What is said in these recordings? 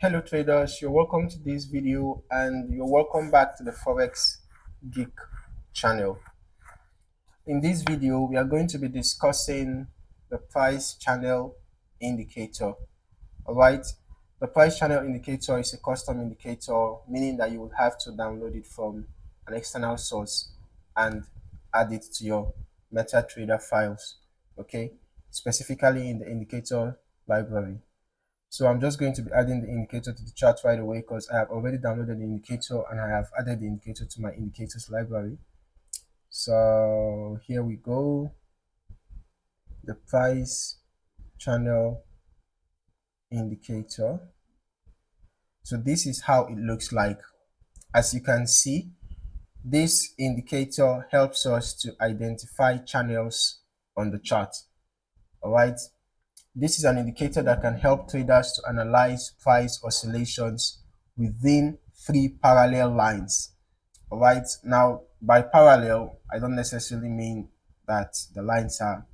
Hello traders, you're welcome to this video and you're welcome back to the Forex Geek channel. In this video, we are going to be discussing the price channel indicator. Alright, the price channel indicator is a custom indicator, meaning that you will have to download it from an external source and add it to your MetaTrader files. Okay, specifically in the indicator library. So I'm just going to be adding the indicator to the chart right away because I have already downloaded the indicator and I have added the indicator to my indicators library. So here we go. The price channel indicator. So this is how it looks like. As you can see, this indicator helps us to identify channels on the chart. All right. This is an indicator that can help traders to analyze price oscillations within three parallel lines. All right. Now, by parallel, I don't necessarily mean that the lines are,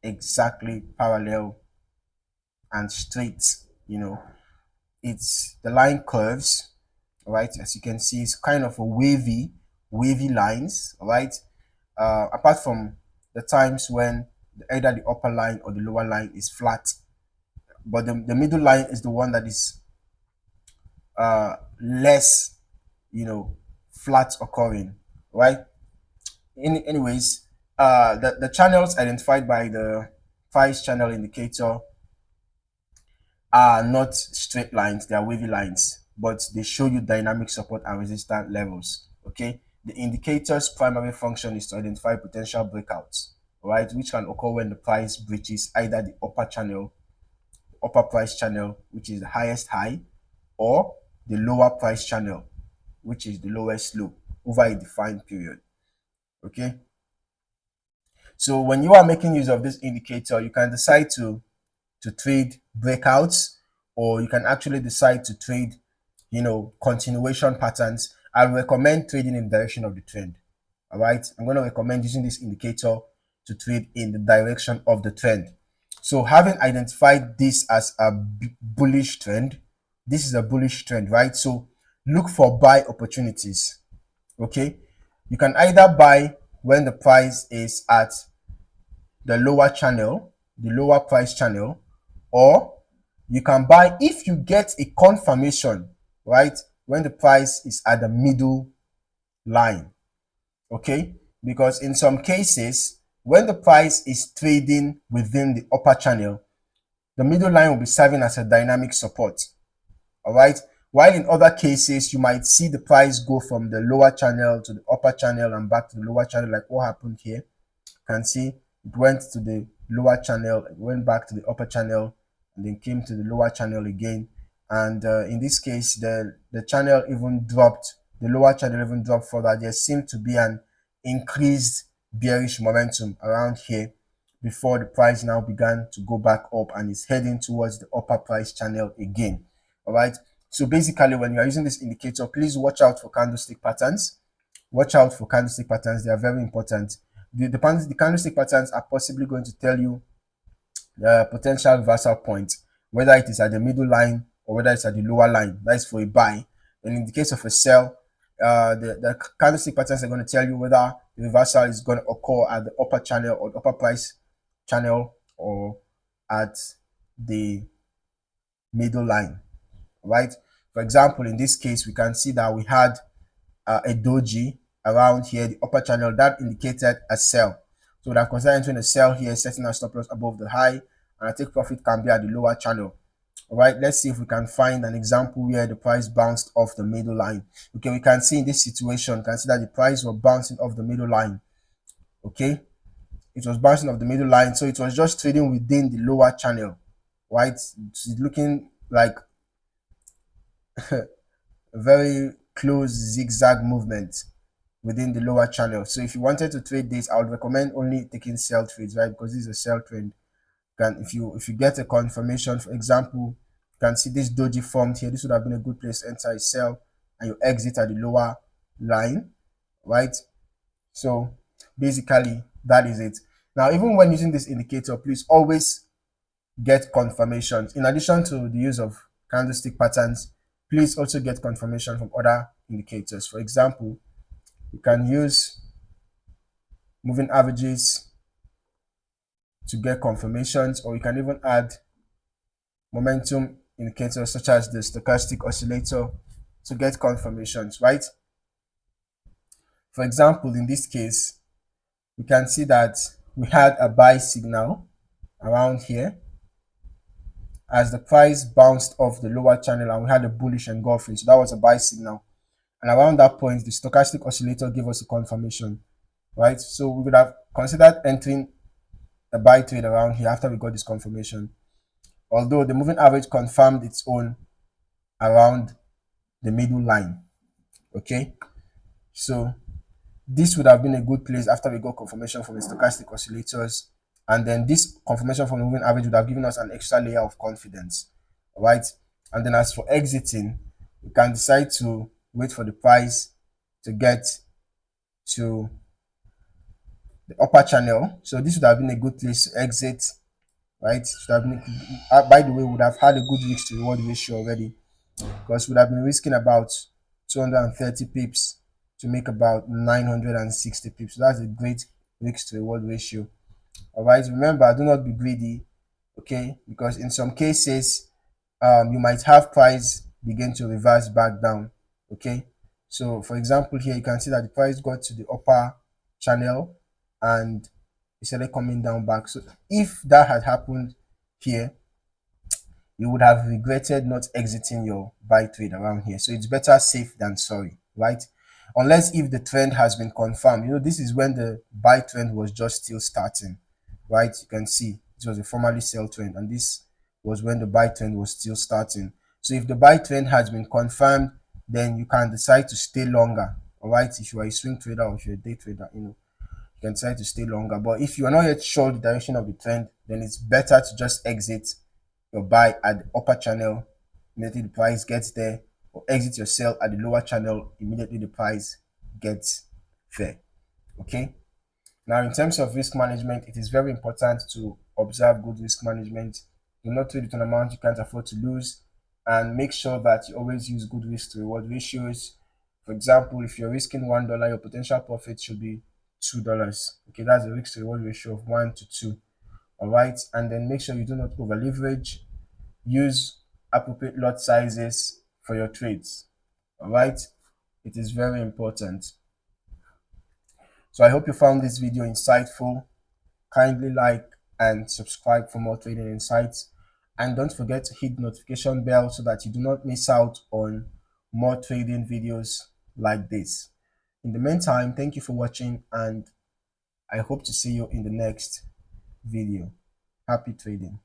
exactly parallel and straight. It's the line curves. All right. As you can see, it's kind of a wavy lines. All right. Apart from the times when either the upper line or the lower line is flat, but the middle line is the one that is less flat occurring, right? Anyways, the channels identified by the price channel indicator are not straight lines, they are wavy lines, but they show you dynamic support and resistance levels. Okay, the indicator's primary function is to identify potential breakouts, right, which can occur when the price breaches either the upper price channel, which is the highest high, or the lower price channel, which is the lowest low over a defined period. Okay, so when you are making use of this indicator, you can decide to trade breakouts, or you can actually decide to trade continuation patterns. I recommend trading in the direction of the trend. All right, I'm going to recommend using this indicator to trade in the direction of the trend. So having identified this as a bullish trend, this is a bullish trend, right? So look for buy opportunities. Okay, you can either buy when the price is at the lower channel, the lower price channel, or you can buy if you get a confirmation, right, when the price is at the middle line. Okay, because in some cases, when the price is trading within the upper channel, the middle line will be serving as a dynamic support. All right, while in other cases you might see the price go from the lower channel to the upper channel and back to the lower channel, like what happened here. You can see it went to the lower channel, it went back to the upper channel, and then came to the lower channel again. And in this case, the channel even dropped, the lower channel even dropped further. There seemed to be an increased bearish momentum around here before the price now began to go back up and is heading towards the upper price channel again. All right, so basically when you are using this indicator, please watch out for candlestick patterns. Watch out for candlestick patterns, they are very important. The candlestick patterns are possibly going to tell you the potential reversal point, whether it is at the middle line or whether it's at the lower line. That is for a buy. And in the case of a sell, the candlestick patterns are going to tell you whether the reversal is going to occur at the upper channel or the upper price channel, or at the middle line, right? For example, in this case, we can see that we had a doji around here, the upper channel, that indicated a sell. So we are considering entering a sell here, setting our stop loss above the high, and our take profit can be at the lower channel. All right, let's see if we can find an example where the price bounced off the middle line. Okay, we can see in this situation, you can see that the price was bouncing off the middle line. Okay, it was bouncing off the middle line, so it was just trading within the lower channel, right? It's looking like a very close zigzag movement within the lower channel. So if you wanted to trade this, I would recommend only taking sell trades, right? Because this is a sell trend. If you get a confirmation, for example, you can see this doji formed here. This would have been a good place to enter a sell, and you exit at the lower line, right? So basically that is it. Now, even when using this indicator, please always get confirmations. In addition to the use of candlestick patterns, please also get confirmation from other indicators. For example, you can use moving averages to get confirmations, or you can even add momentum indicators such as the stochastic oscillator to get confirmations, right? For example, in this case, we can see that we had a buy signal around here as the price bounced off the lower channel, and we had a bullish engulfing. So that was a buy signal. And around that point, the stochastic oscillator gave us a confirmation, right? So we would have considered entering a buy trade around here after we got this confirmation. Although the moving average confirmed its own around the middle line. Okay, so this would have been a good place after we got confirmation from the stochastic oscillators, and then this confirmation from the moving average would have given us an extra layer of confidence. All right, and then as for exiting, we can decide to wait for the price to get to the upper channel. So this would have been a good place to exit, right? Should have been, by the way, would have had a good risk to reward ratio already, because we'd have been risking about 230 pips to make about 960 pips. So that's a great risk to reward ratio. All right, remember, do not be greedy, okay? Because in some cases, you might have price begin to reverse back down, okay? So for example, here you can see that the price got to the upper channel and it started coming down back. So if that had happened here, you would have regretted not exiting your buy trade around here. So it's better safe than sorry, right? Unless if the trend has been confirmed. You know, this is when the buy trend was just still starting, right? You can see this was a formerly sell trend, and this was when the buy trend was still starting. So if the buy trend has been confirmed, then you can decide to stay longer, all right? If you are a swing trader or if you're a day trader, you know, you can decide to stay longer. But if you are not yet sure the direction of the trend, then it's better to just exit your buy at the upper channel immediately the price gets there, or exit your sell at the lower channel immediately the price gets there. Okay, now in terms of risk management, it is very important to observe good risk management. Do not trade with an amount you can't afford to lose, and make sure that you always use good risk to reward ratios. For example, if you're risking $1, your potential profit should be $2. Okay, that's a risk to reward ratio of 1 to 2. All right, and then make sure you do not over leverage. Use appropriate lot sizes for your trades. All right, it is very important. So I hope you found this video insightful. Kindly like and subscribe for more trading insights, and don't forget to hit the notification bell so that you do not miss out on more trading videos like this. In the meantime, thank you for watching, and I hope to see you in the next video. Happy trading.